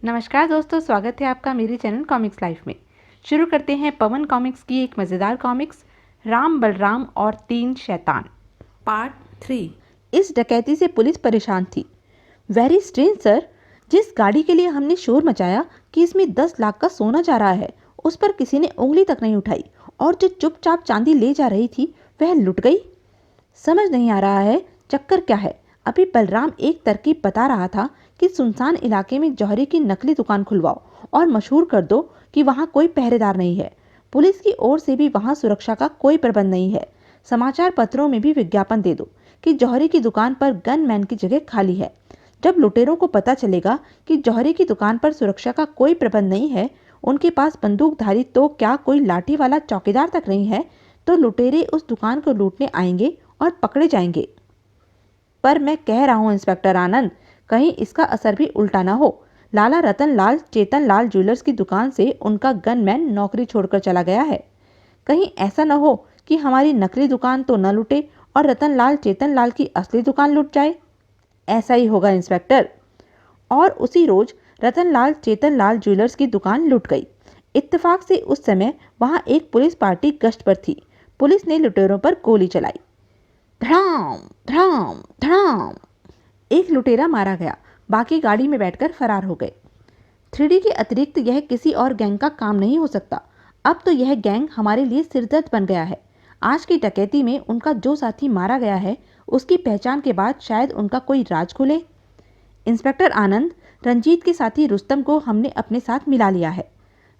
नमस्कार दोस्तों, स्वागत है आपका मेरे चैनल कॉमिक्स लाइफ में। शुरू करते हैं पवन कॉमिक्स की एक मज़ेदार कॉमिक्स, राम बलराम और 3 शैतान, पार्ट 3। इस डकैती से पुलिस परेशान थी। वेरी स्ट्रेंज सर, जिस गाड़ी के लिए हमने शोर मचाया कि इसमें 10 लाख का सोना जा रहा है, उस पर किसी ने उंगली तक नहीं उठाई, और जो चुपचाप चांदी ले जा रही थी वह लुट गई। समझ नहीं आ रहा है चक्कर क्या है। अभी बलराम एक तरकीब बता रहा था कि सुनसान इलाके में जौहरी की नकली दुकान खुलवाओ और मशहूर कर दो कि वहां कोई पहरेदार नहीं है। पुलिस की ओर से भी वहां सुरक्षा का कोई प्रबंध नहीं है। समाचार पत्रों में भी विज्ञापन दे दो कि जौहरी की दुकान पर गनमैन की जगह खाली है। जब लुटेरों को पता चलेगा कि जौहरी की दुकान पर सुरक्षा का कोई प्रबंध नहीं है, उनके पास बंदूकधारी तो क्या कोई लाठी वाला चौकीदार तक नहीं है, तो लुटेरे उस दुकान को लूटने आएंगे और पकड़े जाएंगे। पर मैं कह रहा हूं इंस्पेक्टर आनंद, कहीं इसका असर भी उल्टा ना हो। लाला रतन लाल चेतन लाल ज्वेलर्स की दुकान से उनका गनमैन नौकरी छोड़कर चला गया है। कहीं ऐसा न हो कि हमारी नकली दुकान तो न लुटे और रतन लाल चेतन लाल की असली दुकान लुट जाए। ऐसा ही होगा इंस्पेक्टर। और उसी रोज रतन लाल चेतन लाल ज्वेलर्स की दुकान लुट गई। इत्तेफाक से उस समय वहां एक पुलिस पार्टी गश्त पर थी। पुलिस ने लुटेरों पर गोली चलाई। धड़ाम धड़ाम धड़ाम, एक लुटेरा मारा गया, बाकी गाड़ी में बैठकर फरार हो गए। 3D के अतिरिक्त यह किसी और गैंग का काम नहीं हो सकता। अब तो यह गैंग हमारे लिए सिरदर्द बन गया है। आज की डकैती में उनका जो साथी मारा गया है, उसकी पहचान के बाद शायद उनका कोई राज खुले। इंस्पेक्टर आनंद, रंजीत के साथी रुस्तम को हमने अपने साथ मिला लिया है।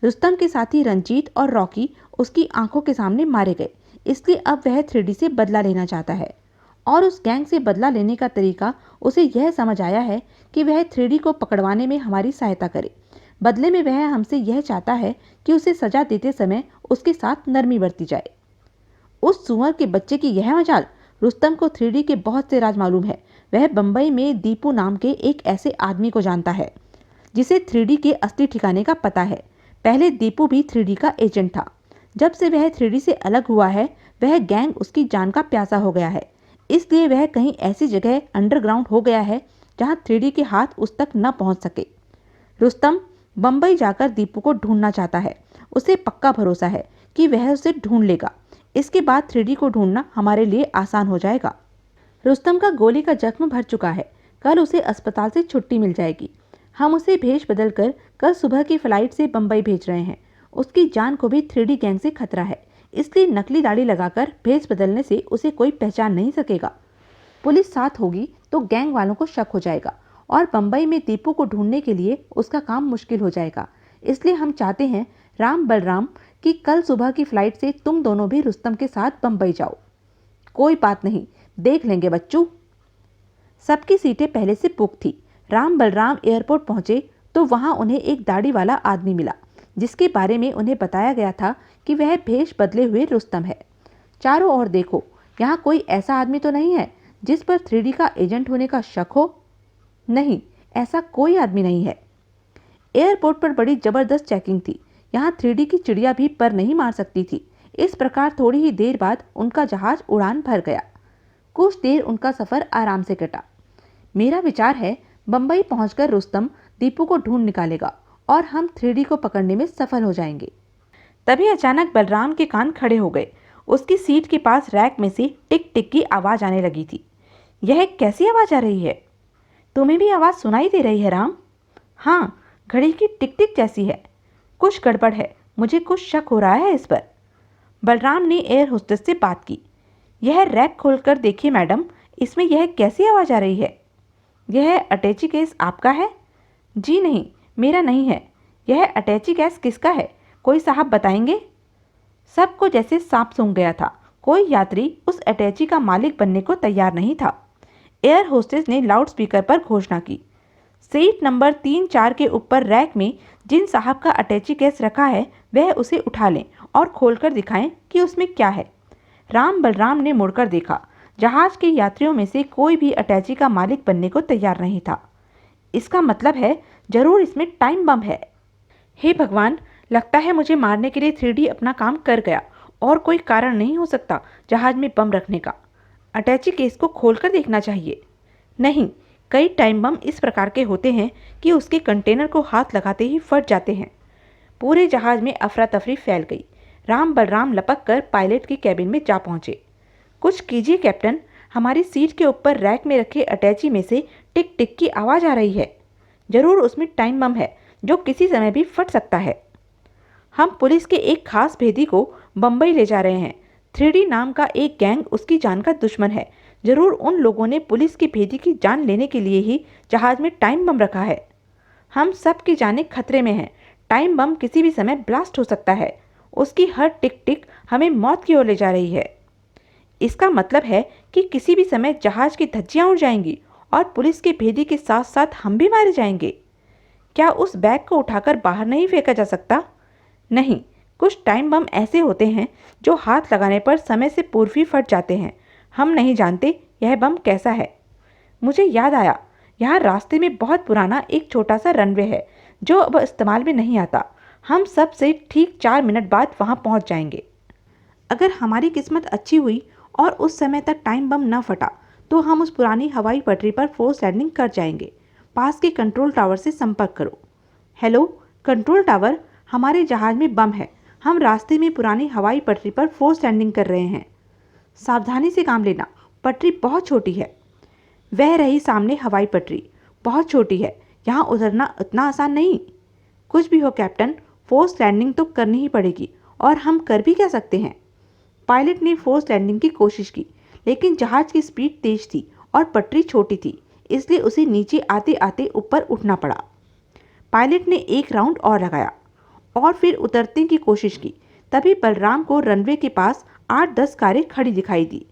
रुस्तम के साथी रंजीत और रॉकी उसकी आंखों के सामने मारे गए, इसलिए अब वह 3D से बदला लेना चाहता है। और उस गैंग से बदला लेने का तरीका उसे यह समझ आया है कि वह 3D को पकड़वाने में हमारी सहायता करे। बदले में वह हमसे यह चाहता है कि उसे सजा देते समय उसके साथ नरमी बरती जाए। उस सुअर के बच्चे की यह मजाल। रुस्तम को 3D के बहुत से राज मालूम है। वह बंबई में दीपू नाम के एक ऐसे आदमी को जानता है जिसे 3D के असली ठिकाने का पता है। पहले दीपू भी 3D का एजेंट था। जब से वह 3D से अलग हुआ है, वह गैंग उसकी जान का प्यासा हो गया है। इसलिए वह कहीं ऐसी जगह अंडरग्राउंड हो गया है जहां 3D के हाथ उस तक न पहुंच सके। रुस्तम बंबई जाकर दीपू को ढूंढना चाहता है। उसे पक्का भरोसा है कि वह उसे ढूंढ लेगा। इसके बाद 3D को ढूंढना हमारे लिए आसान हो जाएगा। रुस्तम का गोली का जख्म भर चुका है। कल उसे अस्पताल से छुट्टी मिल जाएगी। हम उसे भेष बदलकर कल सुबह की फ्लाइट से बंबई भेज रहे हैं। उसकी जान को भी 3D गैंग से खतरा है, इसलिए नकली दाढ़ी लगाकर भेष बदलने से उसे कोई पहचान नहीं सकेगा। पुलिस साथ होगी तो गैंग वालों को शक हो जाएगा और बंबई में दीपू को ढूंढने के लिए उसका काम मुश्किल हो जाएगा। इसलिए हम चाहते हैं राम बलराम कि कल सुबह की फ्लाइट से तुम दोनों भी रुस्तम के साथ बंबई जाओ। कोई बात नहीं, देख लेंगे बच्चू। सबकी सीटें पहले से बुक थी। राम बलराम एयरपोर्ट पहुंचे तो वहां उन्हें एक दाढ़ी वाला आदमी मिला, जिसके बारे में उन्हें बताया गया था कि वह भेष बदले हुए रुस्तम है। चारों ओर देखो, यहाँ कोई ऐसा आदमी तो नहीं है जिस पर 3D का एजेंट होने का शक हो। नहीं, ऐसा कोई आदमी नहीं है। एयरपोर्ट पर बड़ी जबरदस्त चेकिंग थी। यहाँ 3D की चिड़िया भी पर नहीं मार सकती थी। इस प्रकार थोड़ी ही देर बाद उनका जहाज उड़ान भर गया। कुछ देर उनका सफर आराम से कटा। मेरा विचार है बंबई पहुंचकर रुस्तम दीपू को ढूंढ निकालेगा और हम 3D को पकड़ने में सफल हो जाएंगे। तभी अचानक बलराम के कान खड़े हो गए। उसकी सीट के पास रैक में से टिक टिक की आवाज आने लगी थी। यह कैसी आवाज आ रही है? तुम्हें भी आवाज सुनाई दे रही है राम? हाँ, घड़ी की टिक टिक जैसी है। कुछ गड़बड़ है, मुझे कुछ शक हो रहा है इस पर। बलराम ने एयर होस्टेस से बात की। यह रैक खोलकर देखिए मैडम, इसमें यह कैसी आवाज आ रही है? यह अटैची केस आपका है? जी नहीं, मेरा नहीं है। यह अटैची केस किसका है, कोई साहब बताएंगे? सबको जैसे सांप सूंघ गया था। कोई यात्री उस अटैची का मालिक बनने को तैयार नहीं था। एयर होस्टेस ने लाउडस्पीकर पर घोषणा की, सीट नंबर 3-4 के ऊपर रैक में जिन साहब का अटैची केस रखा है वह उसे उठा लें और खोलकर दिखाएं कि उसमें क्या है। राम बलराम ने मुड़कर देखा। जहाज के यात्रियों में से कोई भी अटैची का मालिक बनने को तैयार नहीं था। इसका मतलब है जरूर इसमें टाइम बम है। हे भगवान, लगता है मुझे मारने के लिए 3D अपना काम कर गया और कोई कारण नहीं हो सकता जहाज में बम रखने का। अटैची केस को खोलकर देखना चाहिए। नहीं, कई टाइम बम इस प्रकार के होते हैं कि उसके कंटेनर को हाथ लगाते ही फट जाते हैं। पूरे जहाज में अफरा तफरी फैल गई। राम बलराम लपक कर पायलट की कैबिन में जा पहुंचे। कुछ कीजिए कैप्टन, हमारी सीट के ऊपर रैक में रखे अटैची में से टिक टिक की आवाज़ आ रही है। जरूर उसमें टाइम बम है जो किसी समय भी फट सकता है। हम पुलिस के एक खास भेदी को बम्बई ले जा रहे हैं। 3D नाम का एक गैंग उसकी जान का दुश्मन है। जरूर उन लोगों ने पुलिस की भेदी की जान लेने के लिए ही जहाज में टाइम बम रखा है। हम सब की जानें खतरे में हैं। टाइम बम किसी भी समय ब्लास्ट हो सकता है। उसकी हर टिक टिक हमें मौत की ओर ले जा रही है। इसका मतलब है कि किसी भी समय जहाज की धज्जियां उड़ जाएंगी और पुलिस के भेदी के साथ साथ हम भी मारे जाएंगे। क्या उस बैग को उठाकर बाहर नहीं फेंका जा सकता? नहीं, कुछ टाइम बम ऐसे होते हैं जो हाथ लगाने पर समय से पूर्व ही फट जाते हैं। हम नहीं जानते यह बम कैसा है। मुझे याद आया, यहाँ रास्ते में बहुत पुराना एक छोटा सा रनवे है जो अब इस्तेमाल में नहीं आता। हम सब से ठीक 4 मिनट बाद वहाँ पहुँच जाएंगे। अगर हमारी किस्मत अच्छी हुई और उस समय तक टाइम बम न फटा तो हम उस पुरानी हवाई पटरी पर फोर्स लैंडिंग कर जाएंगे। पास के कंट्रोल टावर से संपर्क करो। हेलो कंट्रोल टावर, हमारे जहाज में बम है। हम रास्ते में पुरानी हवाई पटरी पर फोर्स लैंडिंग कर रहे हैं। सावधानी से काम लेना, पटरी बहुत छोटी है। वह रही सामने हवाई पटरी, बहुत छोटी है। यहाँ उतरना इतना आसान नहीं। कुछ भी हो कैप्टन, फोर्स लैंडिंग तो करनी ही पड़ेगी। और हम कर भी क्या सकते हैं? पायलट ने फोर्स लैंडिंग की कोशिश की, लेकिन जहाज की स्पीड तेज थी और पटरी छोटी थी, इसलिए उसे नीचे आते आते ऊपर उठना पड़ा। पायलट ने एक राउंड और लगाया और फिर उतरने की कोशिश की। तभी बलराम को रनवे के पास 8-10 कारें खड़ी दिखाई दी।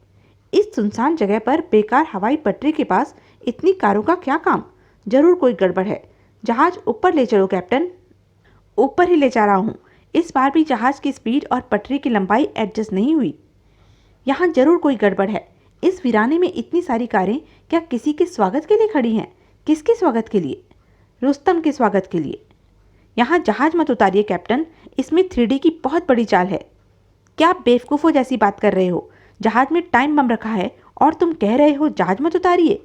इस सुनसान जगह पर बेकार हवाई पटरी के पास इतनी कारों का क्या काम? जरूर कोई गड़बड़ है। जहाज ऊपर ले चलो कैप्टन। ऊपर ही ले जा रहा हूँ। इस बार भी जहाज की स्पीड और पटरी की लंबाई एडजस्ट नहीं हुई। यहाँ जरूर कोई गड़बड़ है। इस वीराने में इतनी सारी कारें क्या किसी के स्वागत के लिए खड़ी हैं? किसके स्वागत के लिए? रुस्तम के स्वागत के लिए। यहाँ जहाज मत उतारिए कैप्टन, इसमें 3D की बहुत बड़ी चाल है। क्या आप बेवकूफ़ों जैसी बात कर रहे हो? जहाज में टाइम बम रखा है और तुम कह रहे हो जहाज मत उतारिए।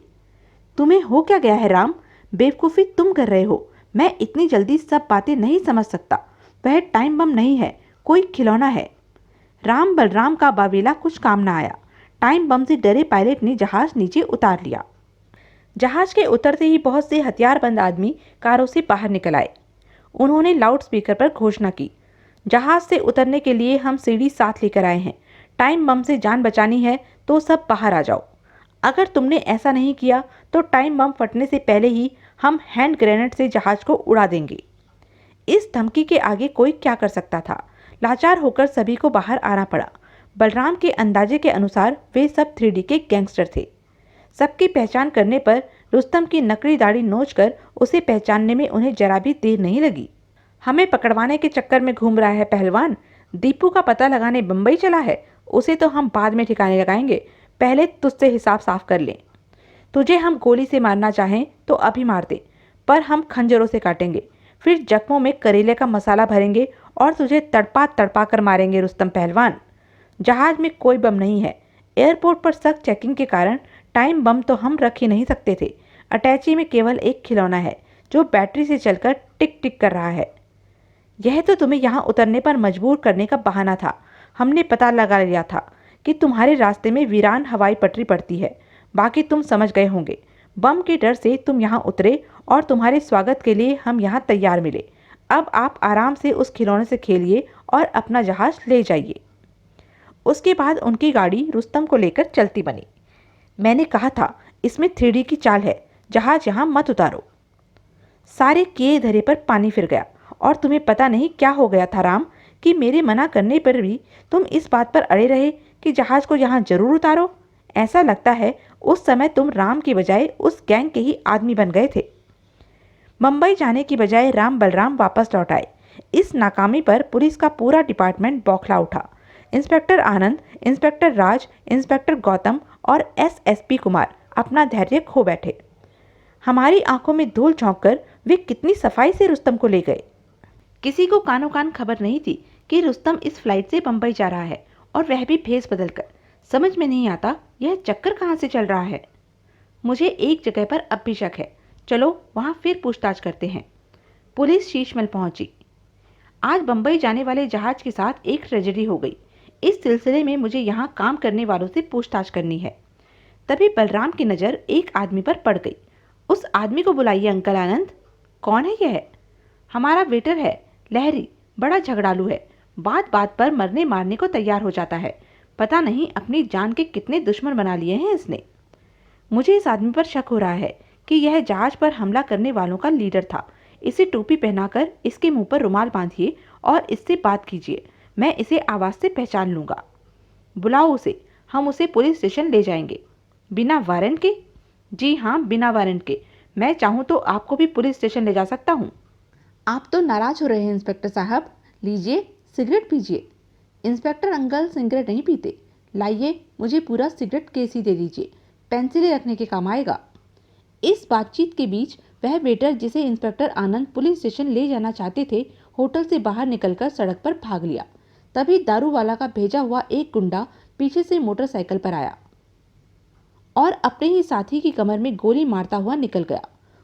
तुम्हें हो क्या गया है राम? बेवकूफ़ी तुम कर रहे हो। मैं इतनी जल्दी सब बातें नहीं समझ सकता। वह टाइम बम नहीं है, कोई खिलौना है। राम बलराम का बावेला कुछ काम ना आया। टाइम बम से डरे पायलट ने जहाज नीचे उतार लिया। जहाज के उतरते ही बहुत से हथियारबंद आदमी कारों से बाहर निकल आए। उन्होंने लाउड स्पीकर पर घोषणा की, जहाज से उतरने के लिए हम सीढ़ी साथ लेकर आए हैं। टाइम बम से जान बचानी है तो सब बाहर आ जाओ। अगर तुमने ऐसा नहीं किया तो टाइम बम फटने से पहले ही हम हैंड ग्रेनेड से जहाज को उड़ा देंगे। इस धमकी के आगे कोई क्या कर सकता था? लाचार होकर सभी को बाहर आना पड़ा। बलराम के अंदाजे के अनुसार वे सब 3D के गैंगस्टर थे। सबकी पहचान करने पर रुस्तम की नकली दाढ़ी नोचकर उसे पहचानने में उन्हें जरा भी देर नहीं लगी। हमें पकड़वाने के चक्कर में घूम रहा है पहलवान। दीपू का पता लगाने बम्बई चला है। उसे तो हम बाद में ठिकाने लगाएंगे, पहले तुझसे हिसाब साफ कर लें। तुझे हम गोली से मारना चाहें तो अभी मार दे, पर हम खंजरों से काटेंगे। फिर जख्मों में करेले का मसाला भरेंगे और तुझे तड़पा तड़पा कर मारेंगे रुस्तम पहलवान। जहाज में कोई बम नहीं है। एयरपोर्ट पर सख्त चेकिंग के कारण टाइम बम तो हम रख ही नहीं सकते थे। अटैची में केवल एक खिलौना है जो बैटरी से चलकर टिक टिक कर रहा है। यह तो तुम्हें यहाँ उतरने पर मजबूर करने का बहाना था। हमने पता लगा लिया था कि तुम्हारे रास्ते में वीरान हवाई पटरी पड़ती है। बाकी तुम समझ गए होंगे। बम के डर से तुम यहाँ उतरे और तुम्हारे स्वागत के लिए हम यहाँ तैयार मिले। अब आप आराम से उस खिलौने से खेलिए और अपना जहाज ले जाइए। उसके बाद उनकी गाड़ी रुस्तम को लेकर चलती बनी। मैंने कहा था इसमें 3D की चाल है, जहाज यहाँ मत उतारो। सारे किए धरे पर पानी फिर गया। और तुम्हें पता नहीं क्या हो गया था राम कि मेरे मना करने पर भी तुम इस बात पर अड़े रहे कि जहाज को यहाँ जरूर उतारो। ऐसा लगता है उस समय तुम राम की बजाय उस गैंग के ही आदमी बन गए थे। मुंबई जाने की बजाय राम बलराम वापस लौट आए। इस नाकामी पर पुलिस का पूरा डिपार्टमेंट बौखला उठा। इंस्पेक्टर आनंद, इंस्पेक्टर राज, इंस्पेक्टर गौतम और एसएसपी कुमार अपना धैर्य खो बैठे। हमारी आंखों में धूल झोंककर वे कितनी सफाई से रुस्तम को ले गए। किसी को कानों कान खबर नहीं थी कि रुस्तम इस फ्लाइट से बम्बई जा रहा है, और वह भी भेस बदलकर। समझ में नहीं आता यह चक्कर कहाँ से चल रहा है। मुझे एक जगह पर अब भी शक है, चलो वहाँ फिर पूछताछ करते हैं। पुलिस शीशमहल पहुंची। आज बंबई जाने वाले जहाज के साथ एक ट्रेजेडी हो गई। इस सिलसिले में मुझे यहाँ काम करने वालों से पूछताछ करनी है। तभी बलराम की नज़र एक आदमी पर पड़ गई। उस आदमी को बुलाइए अंकल आनंद। कौन है यह? हमारा वेटर है, लहरी। बड़ा झगड़ालू है, बात बात पर मरने मारने को तैयार हो जाता है। पता नहीं अपनी जान के कितने दुश्मन बना लिए हैं इसने। मुझे इस आदमी पर शक हो रहा है कि यह जहाज पर हमला करने वालों का लीडर था। इसे टोपी पहनाकर इसके मुंह पर रुमाल बांधिए और इससे बात कीजिए। मैं इसे आवाज़ से पहचान लूँगा। बुलाओ उसे, हम उसे पुलिस स्टेशन ले जाएंगे। बिना वारंट के? जी हाँ, बिना वारंट के। मैं चाहूँ तो आपको भी पुलिस स्टेशन ले जा सकता हूँ। आप तो नाराज़ हो रहे हैं इंस्पेक्टर साहब। लीजिए, सिगरेट पीजिए। इंस्पेक्टर अंकल सिगरेट नहीं पीते। लाइए, मुझे पूरा सिगरेट केस ही दे दीजिए, पेंसिलें रखने के काम आएगा। इस बातचीत के बीच वह वेटर जिसे इंस्पेक्टर आनंद पुलिस स्टेशन ले जाना चाहते थे, होटल से बाहर निकलकर सड़क पर भाग लिया। तभी दारूवाला का भेजा हुआ एक गुंडा पीछे से मोटरसाइकिल पर आया और अपने ही साथी की कमर में गोली मारता हुआ निकल गया।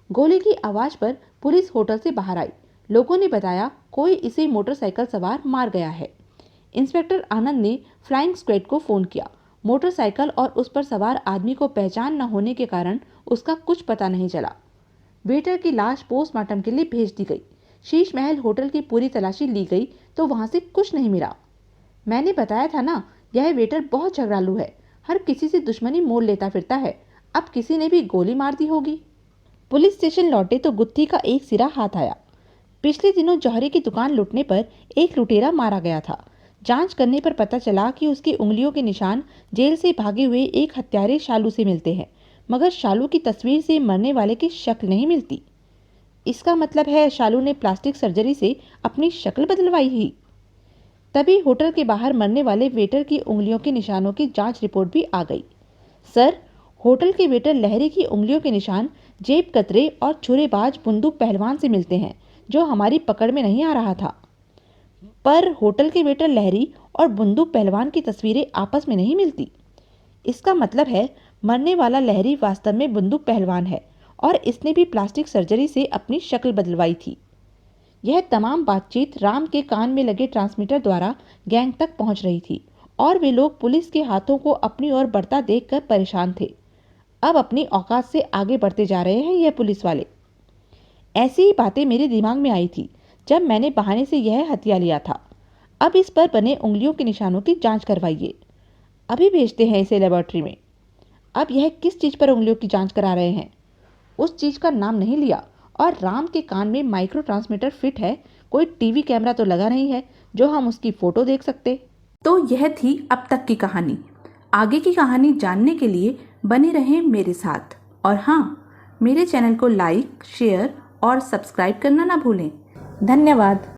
गोली की आवाज़ पर पुलिस होटल से बाहर आई। लोगों ने बताया कोई इसे मोटरसाइकिल सवार मार गया है। इंस्पेक्टर आनंद ने फ्लाइंग स्क्वाड को फ़ोन किया। मोटरसाइकिल और उस पर सवार आदमी को पहचान न होने के कारण उसका कुछ पता नहीं चला। वेटर की लाश पोस्टमार्टम के लिए भेज दी गई। शीशमहल होटल की पूरी तलाशी ली गई तो वहां से कुछ नहीं मिला। मैंने बताया था ना, यह वेटर बहुत झगड़ालू है, हर किसी से दुश्मनी मोल लेता फिरता है। अब किसी ने भी गोली मार दी होगी। पुलिस स्टेशन लौटे तो गुत्थी का एक सिरा हाथ आया। पिछले दिनों जौहरी की दुकान लूटने पर एक लुटेरा मारा गया था। जांच करने पर पता चला कि उसकी उंगलियों के निशान जेल से भागे हुए एक हत्यारे शालू से मिलते हैं, मगर शालू की तस्वीर से मरने वाले की शक्ल नहीं मिलती। इसका मतलब है शालू ने प्लास्टिक सर्जरी से अपनी शक्ल बदलवाई ही। तभी होटल के बाहर मरने वाले वेटर की उंगलियों के निशानों की जांच रिपोर्ट भी आ गई। सर, होटल के वेटर लहरी की उंगलियों के निशान जेब कतरे और छुरेबाज बंदूक पहलवान से मिलते हैं, जो हमारी पकड़ में नहीं आ रहा था। पर होटल के वेटर लहरी और बंदूक पहलवान की तस्वीरें आपस में नहीं मिलती। इसका मतलब है मरने वाला लहरी वास्तव में बंदूक पहलवान है और इसने भी प्लास्टिक सर्जरी से अपनी शक्ल बदलवाई थी। यह तमाम बातचीत राम के कान में लगे ट्रांसमीटर द्वारा गैंग तक पहुंच रही थी और वे लोग पुलिस के हाथों को अपनी ओर बढ़ता देखकर परेशान थे। अब अपनी औकात से आगे बढ़ते जा रहे हैं यह पुलिस वाले। ऐसी ही बातें मेरे दिमाग में आई थी जब मैंने बहाने से यह हथिया लिया था। अब इस पर बने उंगलियों के निशानों की जांच करवाइए। अभी भेजते हैं इसे लेबोरेटरी में। अब यह किस चीज़ पर उंगलियों की जांच करा रहे हैं? उस चीज़ का नाम नहीं लिया और राम के कान में माइक्रो ट्रांसमीटर फिट है। कोई टीवी कैमरा तो लगा नहीं है जो हम उसकी फ़ोटो देख सकते। तो यह थी अब तक की कहानी। आगे की कहानी जानने के लिए बने रहें मेरे साथ। और हाँ, मेरे चैनल को लाइक, शेयर और सब्सक्राइब करना ना भूलें। धन्यवाद।